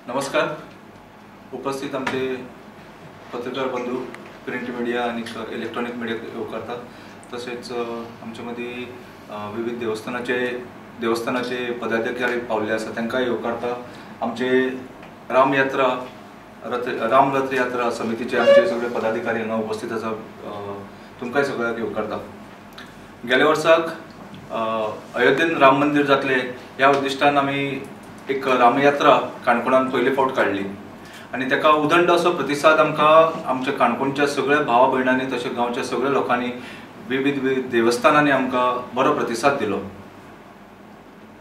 नमस्कार. उपस्थित आमचे पत्रकार बंधू, प्रिंट मीडिया आणि इलेक्ट्रॉनिक मीडिया येवकारता. तसेच आमच्यामध्ये विविध देवस्थानाचे पदाधिकारी पावले आसा तांकांय येवकारता. आमचे राम रथ यात्रा समितीचे आमचे सगळे पदाधिकारी हांगा उपस्थित आसा. तुमकांय सगळ्यांक येवकारता. गेल्या वर्साक अयोध्येन राम मंदिर जातले ह्या उद्दिष्टान आमी एक रामयात्रा काणकोणान पयले फावट काडली आणि ताका उदंड असो प्रतिसाद आमकां आमच्या काणकोणच्या सगळ्या भावा भयणांनी तशेंच गांवच्या सगळ्या लोकांनी विविध देवस्थानांनी आमकां बरो प्रतिसाद दिलो.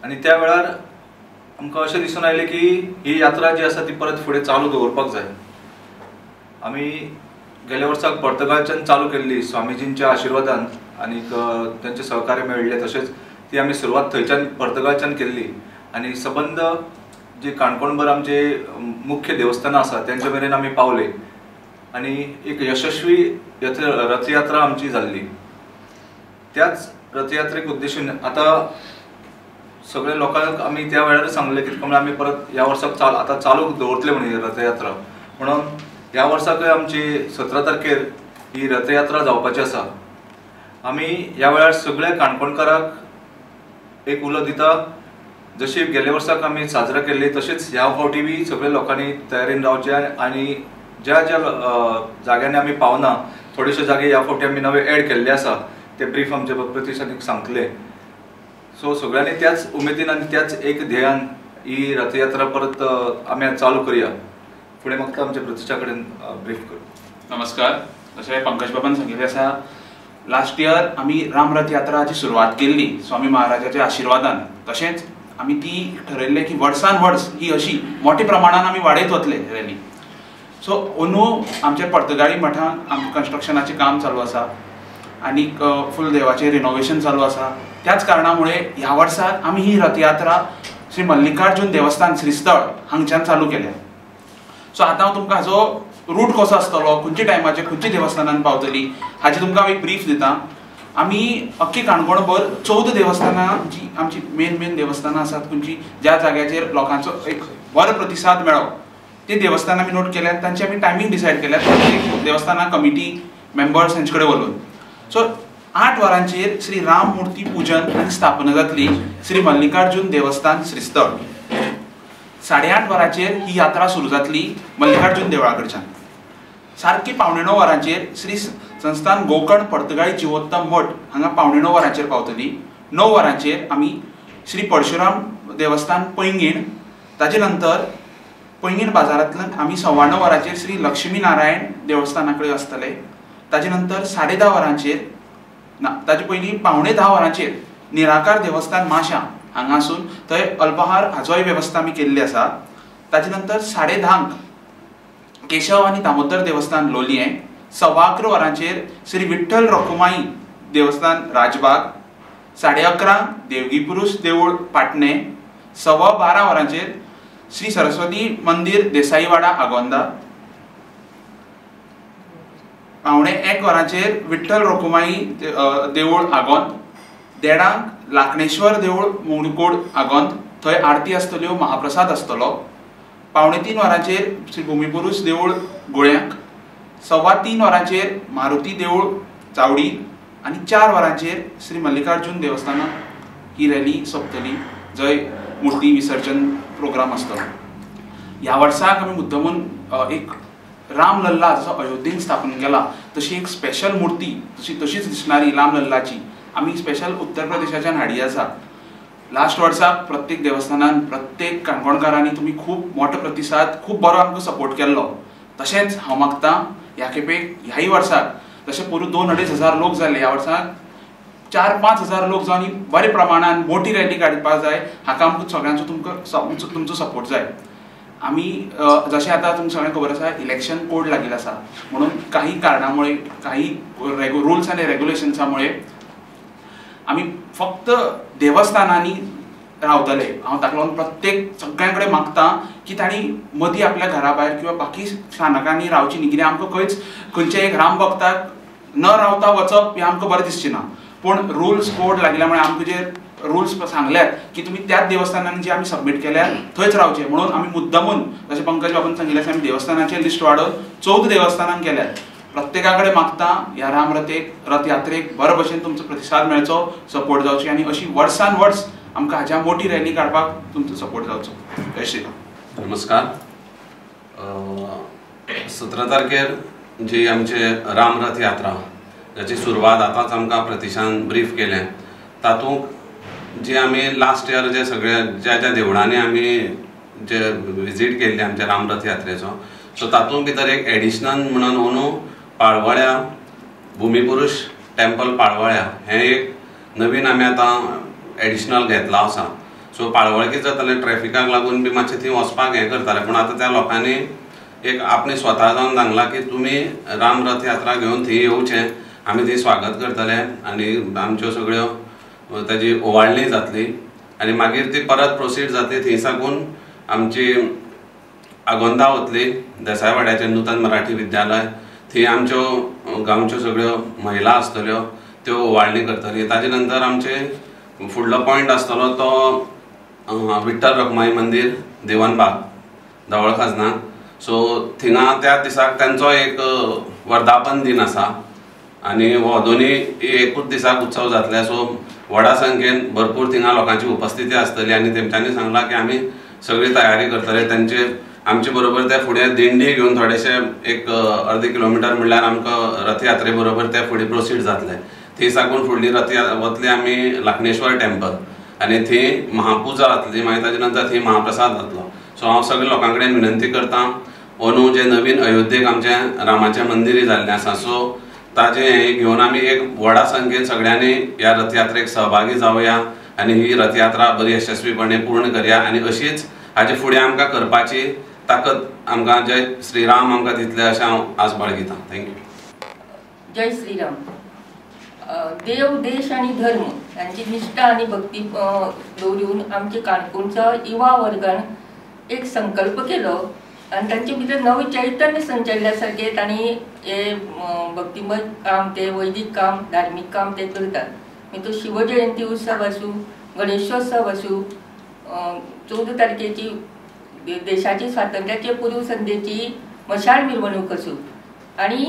आणि त्या वेळार आमकां अशें दिसून आयलें की ही यात्रा जी आसा ती परत फुडें चालू दवरपाक जाय. आमी गेल्या वर्साक पर्तगाळच्यान चालू केल्ली स्वामीजींच्या आशिर्वादान आनी त्यांचे सहकार्य मेळ्ळे. तशेंच ती आमी सुरवात थंयच्यान पर्तगाळच्यान केल्ली आणि संबंध जे काणकोणभर आमचे मुख्य देवस्थानां आसा त्यांच्या मेरेन आमी पावले आणि एक यशस्वी रथयात्रा आमची जाल्ली. त्याच रथयात्रेक उद्देशून आता सगळ्या लोकांक आमी त्या वेळार सांगले की आमी परत ह्या वर्साक आता चालू दवरतले म्हणून रथयात्रा. म्हणून ह्या वर्साकय आमची 17 तारखेर ही रथयात्रा जावपाची आसा. आमी ह्या वेळार सगळ्या काणकोणकारांक एक उलो दिता. जशी गेल्या वर्साक आमी साजरा केल्ली तशेंच ह्या फावटी बी सगळ्या लोकांनी तयारीन रावचे आणि ज्या ज्या जाग्यांनी आमी पावना थोडेशे जागे ह्या फावटी आमी नवे एड केल्ले आसा ते ब्रीफ आमचे प्रतिनिधीक सांगतले. सो सगळ्यांनी त्याच उमेदीन आनी त्याच एक ध्येयान ही रथयात्रा परत आमी चालू करूया. फुडें म्हाका आमच्या प्रतिशा कडेन ब्रीफ कर. नमस्कार. जशें पंकज बाबान सांगिल्लें आसा, लास्ट इयर आमी राम रथ यात्राची सुरवात केल्ली स्वामी महाराजाच्या आशिर्वादान. तशेंच आमी ती ठरयल्लें की वर्सान वर्स ही अशी मोठ्या प्रमाणान आमी वाडयत वतले रॅली. सो अंदू आमच्या पर्तगाळी मठान कन्स्ट्रक्शनाचें काम चालू आसा आनी फूल देवाचें रिनोवेशन चालू आसा. त्याच कारणामुळे ह्या वर्साक आमी ही रथयात्रा श्री मल्लिकार्जुन देवस्थान श्रीस्थळ हांगच्यान चालू केल्या. सो आतां हांव तुमकां हाजो रूट कसो आसतलो, खंयच्या टायमाचेर खंयच्या देवस्थानान पावतली हाची तुमकां हांव एक ब्रीफ दितां. आमी अख्खी काणकोणभर 14 देवस्थानां जी आमची मेन देवस्थानां आसात खंयची ज्या जाग्याचेर लोकांचो एक बरो प्रतिसाद मेळ्ळो ते देवस्थान आमी नोट केल्यात. तांची आमी टायमींग डिसायड केल्यात प्रत्येक देवस्थाना कमिटी मेंबर्स हांचे कडेन उलोवन. सो 8 वरांचेर श्री राम मुर्ती पूजन आनी स्थापना जातली श्री मल्लिकार्जुन देवस्थान श्रीस्थळ. 8:30 वरांचेर ही यात्रा सुरू जातली मल्लिकार्जुन देवळा कडच्यान. सारकी 9:15 वरांचेर श्री संस्थान गोकर्ण पर्तगाळी जिवोत्तम मठ हांगा 9:15 वरांचेर पावतली. 9 वरांचेर आमी श्री परशुराम देवस्थान पैंगीण. ताजे नंतर पैंगीण बाजारांतल्यान आमी 9:15 वरांचेर श्री लक्ष्मी नारायण देवस्थाना कडेन आसतले. ताजे नंतर 10:30 वरांचेर ताजे पयलीं 9:15 वरांचेर निराकार देवस्थान माशा हांगा आसून थंय अल्पहार हाजोय वेवस्था आमी केल्ली आसा. ताजे नंतर 10:30 केशव आनी दामोदर देवस्थान लोलयें. 11:15 वरांचेर श्री विठ्ठल रखुमाई देवस्थान राजबाग. 11:30 देवगी पुरुष देवूळ पाटणे. 12:15 वरांचेर श्री सरस्वती मंदिर देसाईवाडा आगोंदा. 1:15 वरांचेर विठ्ठल रखुमाई देवूळ आगोंद. 1:30 लाखणेश्वर देवूळ मुडकोड आगोंद. थंय आरती आसतल्यो, महाप्रसाद आसतलो. 2:45 वरांचेर श्री भुमीपुरुष देवूळ गुळ्यांक. 3:15 वरांचेर मारुती देवूळ चावडी. आनी 4 वरांचेर श्री मल्लिकार्जुन देवस्थाना ही रॅली सोंपतली जंय मुर्ती विसर्जन प्रोग्राम आसतलो. ह्या वर्साक आमी मुद्दमून एक राम लल्ला जसो अयोध्येन स्थापन केला तशी एक स्पेशल मूर्ती तशीच दिसणारी राम लल्लाची आमी स्पेशल उत्तर प्रदेशाच्यान हाडी आसा. लास्ट वर्साक प्रत्येक देवस्थानान प्रत्येक काणकोणकारांनी तुमी खूब मोठो प्रतिसाद खूब बरो आमकां सपोर्ट केल्लो. तशेंच हांव मागतां ह्या खेपेक ह्याय वर्साक जशें पोरू 2-2.5 हजार लोक जाले, ह्या वर्साक 4-5 हजार लोक जावन बरे प्रमाणान मोठी रॅली काडपाक जाय. हाका आमकां सगळ्यांचो तुमचो सपोर्ट जाय. आमी जशें आतां तुमकां सगळ्यांक खबर आसा इलेक्शन कोड लागील आसा म्हणून काही कारणामुळे काही रुल्स आनी रेग्युलेशन्सामुळे आमी फक्त देवस्थानांनी रावतले. हांव ताका लागून प्रत्येक सगळ्यां कडेन मागतां की तांणी मदीं आपल्या घरा भायर किंवा बाकी स्थानकांनी रावची न्ही. कित्याक आमकां खंयचे एक राम भक्ताक न रावता वचप हें आमकां बरें दिसचें ना. पूण रुल्स कोड लागिल्ल्या मुळे आमकां जे रुल्स सांगल्यात की तुम्ही त्याच देवस्थानांनी जे आम्ही सबमिट केल्या थंयच रावचे, म्हणून आम्ही मुद्दामून जशें पंकज बाबान सांगिल्लें आमी देवस्थानांचे लिस्ट वाडोवन 14 देवस्थानांक केल्यात. प्रत्येकाकडे मागता ह्या राम रथ यात्रेक बरे भशेन तुमचो प्रतिसाद मेळचो, सपोर्ट जावची आनी अशी वर्सान वर्स आमकां हाज्या मोठी रॅली काडपाक तुमचो सपोर्ट जावचो. जय श्रीराम. नमस्कार. 17 तारखेर जी आमचे राम रथ यात्रा जाची सुरवात आतांच आमकां प्रतिशान ब्रीफ केलें, तातूंत जे आमी लास्ट इयर जे सगळे ज्या ज्या देवळांनी आमी जे विजीट केल्ले आमच्या राम रथ यात्रेचो, सो तातूंत भितर एक एडिशनल म्हणून अंदू पाळवळ्या भुमिपुरुष टेम्पल पाळवळ्या हें एक नवीन आमी आतां एडिशनल घेतला आसा. सो पाळवळ कितें जातालें, ट्रॅफिकाक लागून बी मातशें थंय वचपाक हें करतालें, पूण आतां त्या लोकांनी एक आपणे स्वता जावन सांगलां की तुमी राम रथ यात्रा घेवन थंय येवचें, आमी थंय स्वागत करतले आनी आमच्यो सगळ्यो ताजी ओवाळणी जातली आनी मागीर ती परत प्रोसीड जातली. थंय साकून आमची आगोंदा वतली देसाय वाड्याचें नूतन मराठी विद्यालय, थंय आमच्यो गांवच्यो सगळ्यो महिला आसतल्यो त्यो ओवाळणी करतली. ताजे नंतर आमचे फुडलो पॉयंट आसतलो तो विठ्ठल रखुमाई मंदिर देवनबाग धवळ खाजना. सो थिंगा त्या दिसाक तांचो एक वर्धापन दिन आसा आनी हो दोनी एकूच दिसाक उत्सव जातले. सो व्हडा संख्येन भरपूर थिंगा लोकांची उपस्थिती आसतली आनी तेंच्यांनी सांगलां की आमी सगळी तयारी करतले. तांचे आमचे बरोबर ते फुडें दिंडी घेवन थोडेशे एक अर्द किलोमिटर म्हणल्यार आमकां रथ यात्रे बरोबर ते फुडें प्रोसीड जातले. थंय साकून फुडली रथ वतली आमी लाखणेश्वर टेम्पल आनी थंय महापुजा जातली, मागीर ताजे नंतर थंय महाप्रसाद जातलो. सो हांव सगळ्या लोकां कडेन विनंती करतां, अंदू जे नवीन अयोध्येक आमचें रामाचें मंदिरूय जाल्लें आसा, सो ताजें हें घेवन आमी एक व्हडा संख्येन सगळ्यांनी ह्या रथ यात्रेक सहभागी जावया आनी ही रथ यात्रा बरी यशस्वीपणे पूर्ण करया आनी अशीच हाजे फुडें आमकां करपाची ताकद आमकां जय श्रीराम आमकां दितले अशें हांव आज बाळगितां. थँक्यू. जय श्रीराम. देव देश आणि धर्म यांची निष्ठा आणि भक्ती दवरून आमचे काणकोणच्या युवा वर्गान एक संकल्प केलो आणि तांचे भितर नवे चैतन्य संचयल्या सारखे तांणी हे भक्तिमय काम, ते वैदिक काम, धार्मिक काम ते करतात. मागीर तो शिवजयंती उत्सव आसूं, गणेशोत्सव आसूं, 14 तारखेची देशाची स्वातंत्र्याचे पूर्व संध्येची मशाल मिरवणूक आसूं आनी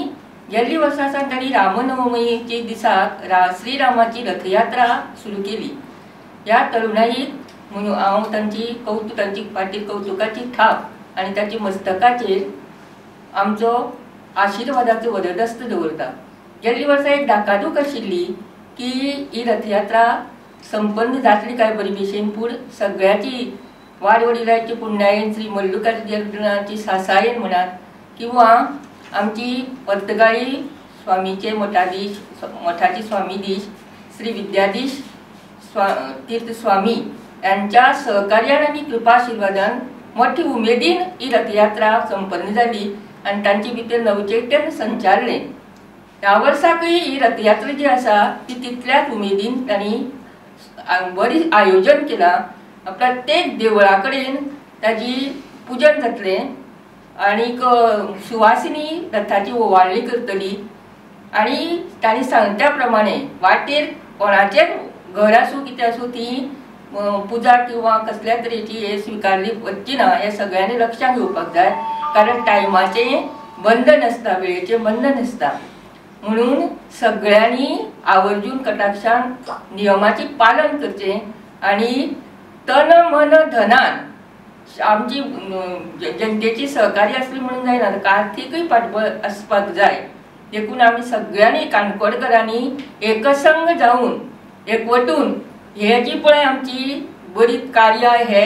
गेल्ली वर्सा सावन तांणी रामनवमीचे दिसाक श्रीरामाची रथयात्रा सुरू केली. ह्या तरुणाईक म्हणून हांव तांची फाटीर कौतुकाची थाप आनी ताच्या मस्तकाचेर आमचो आशिर्वादाचो वरदस्त दवरता. गेल्ली वर्सा एक धाकाधूक आशिल्ली की ही रथयात्रा संपन्न जातली काय बरी भशेन, पूण सगळ्याची वाडवडिलांची पुण्यायन श्री मल्लिकार्जुनाची सासायन म्हणात किंवा आमची पर्तगाळी स्वामीचे मठाची स्वामीधीश श्री विद्याधीश तीर्थ स्वामी यांच्या सहकार्यान आनी कृपाशिर्वादान मोठी उमेदीन ही रथयात्रा संपन्न जाली आनी तांचे भितर नवचैतन्य संचारले. ह्या वर्साकय ही रथयात्रा जी आसा ती तितल्याच उमेदीन तांणी बरी आयोजन केला. प्रत्येक देवळा कडेन ताजी पूजन जातले आनीक सुवासिनी रथाची ओवाळणी करतली आनी तांणी सांगल्या त्या प्रमाणे वाटेर कोणाचें घर आसूं कितें आसूं ती पुजा किंवा कसल्या तरेची हे स्विकारली वचची ना, हे सगळ्यांनी लक्षात घेवपाक जाय. कारण टायमाचें बंधन आसता, वेळेचें बंधन आसता, म्हणून सगळ्यांनी आवर्जून कटाक्षान नियमाचे पालन करचें आनी तन मन धनान आमची जनतेची सहकार्य असली म्हणून जायना, आर्थीकय पाठबळ आसपाक जाय. देखून आमी सगळ्यांनी काणकोणकरांनी एकसंग जावन एकवटून हे जी पळय आमची बरी कार्य हे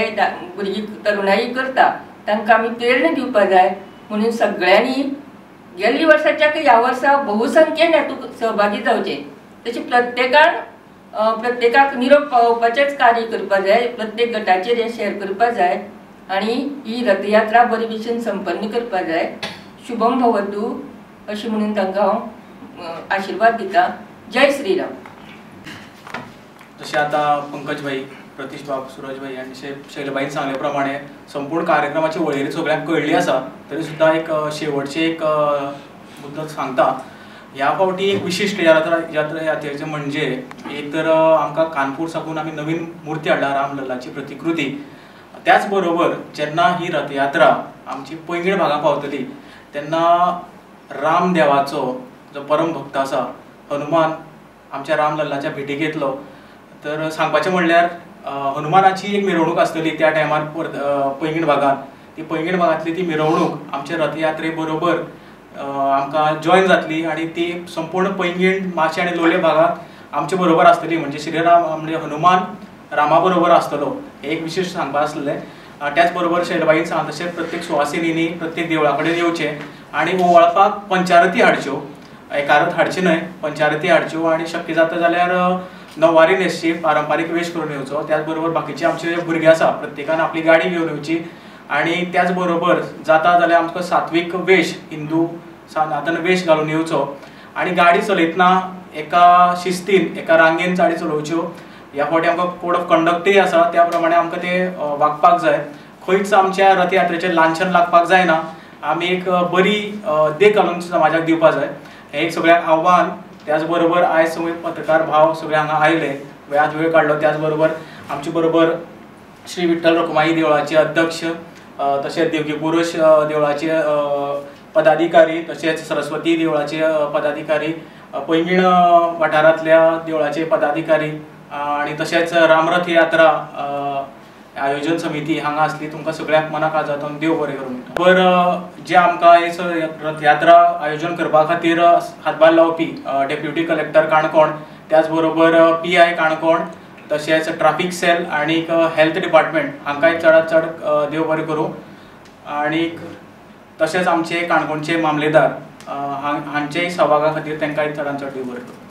भुरगीं तरुणाई करता तांकां आमी प्रेरणा दिवपाक जाय. म्हणून सगळ्यांनी गेल्ली वर्साच्या ह्या वर्सा बहुसंख्येन हातूंत सहभागी जावचे. तशें प्रत्येकाक निरोप पावोवपाचेंच कार्य करपाक जाय, प्रत्येक गटाचेर हे शेअर करपाक जाय आनी ही रथयात्रा बरी भशेन संपन्न करपाक जाय. शुभम भवतु अशें म्हणून तांकां हांव आशिर्वाद दिता. जय श्रीराम. जशें आतां पंकज भाई, प्रतीश बाब, सुरज भाई आनी शैलबाईन सांगले प्रमाणे संपूर्ण कार्यक्रमाची वळेरी सगळ्यांक कळ्ळी आसा. तरी सुद्दां एक शेवटचे एक मुद्दो सांगता. ह्या फावटी एक विशिश्ट यात्रेचे म्हणजे एक तर आमकां कानपूर साकून आमी नवीन मुर्ती हाडला राम लल्लाची प्रतिकृती. त्याच बरोबर जेन्ना ही रथयात्रा आमची पैंगीण भागात पावतली तेन्ना राम देवाचो जो परम भक्त आसा हनुमान आमच्या राम लल्लाच्या भेटीक येतलो. तर सांगपाचें म्हणल्यार हनुमानाची एक मिरवणूक आसतली त्या टायमार पैंगीण भागात. ती पैंगीण भागातली ती मिरवणूक आमच्या रथयात्रे बरोबर आमकां जॉयन जातली आणि ती संपूर्ण पैंगीण माशे आनी लोलये भागात आमचे बरोबर आसतली. म्हणजे श्रीराम म्हणजे हनुमान रामा बरोबर आसतलो हे एक विशेश सांगपा आसलें. त्याच बरोबर शैलबाईन सांगता तशें प्रत्येक सुवासिनींनी प्रत्येक देवळा कडेन येवचें आणि ओवाळपाक पंचारती हाडच्यो. एका रथ हाडची न्हय, पंचारती हाडच्यो आणि शक्य जाता जाल्यार नववारी न्हेसची, पारंपारीक वेश करून येवचो. त्याच बरोबर बाकीचे आमचे भुरगे आसा प्रत्येकान आपली गाडी घेवन येवची आणि त्याच बरोबर जाता जाल्यार आमकां सात्वीक वेश हिंदू सनातन वेश घालून येवचो आणि गाडी चलयतना एका शिस्तीन एका रांगेन गाडी चलोवच्यो. ह्या फावटी आमकां कोड ऑफ कंडक्टूय आसा त्या प्रमाणे आमकां ते वागपाक जाय. खंयच आमच्या रथयात्रेचें लांछन लागपाक जायना. आमी एक बरी देख घालून समाजाक दिवपाक जाय हें एक सगळ्यांक आव्हान. त्याच बरोबर आयज सगळे पत्रकार भाव सगळे हांगा आयले, वेळात वेळ काडलो. त्याच बरोबर आमचे बरोबर श्री विठ्ठल रखुमाई देवळाचे अध्यक्ष, तशेंच देवकी पुरुष देवळाचे पदाधिकारी, तशेंच सरस्वती देवळाचे पदाधिकारी, पैंगीण वाठारांतल्या देवळाचे पदाधिकारी आणि तशेंच रामरथ यात्रा आयोजन समिती हांगा आसली. तुमकां सगळ्यांक मना काळजांतून देव बरें करूं. बरं जे आमकां हे रथयात्रा आयोजन करपा खातीर हातभार लावपी डेप्युटी कलेक्टर काणकोण, त्याच बरोबर PI काणकोण, तशेंच ट्राफिक सेल आणि हेल्थ डिपार्टमेंट हांकांय चडांत चड देव बरें करूं. आणि तशेंच आमचे काणकोणचे मामलेदार हांचेय सहभागा खातीर तांकांय चडांत चड देव बरें करूं.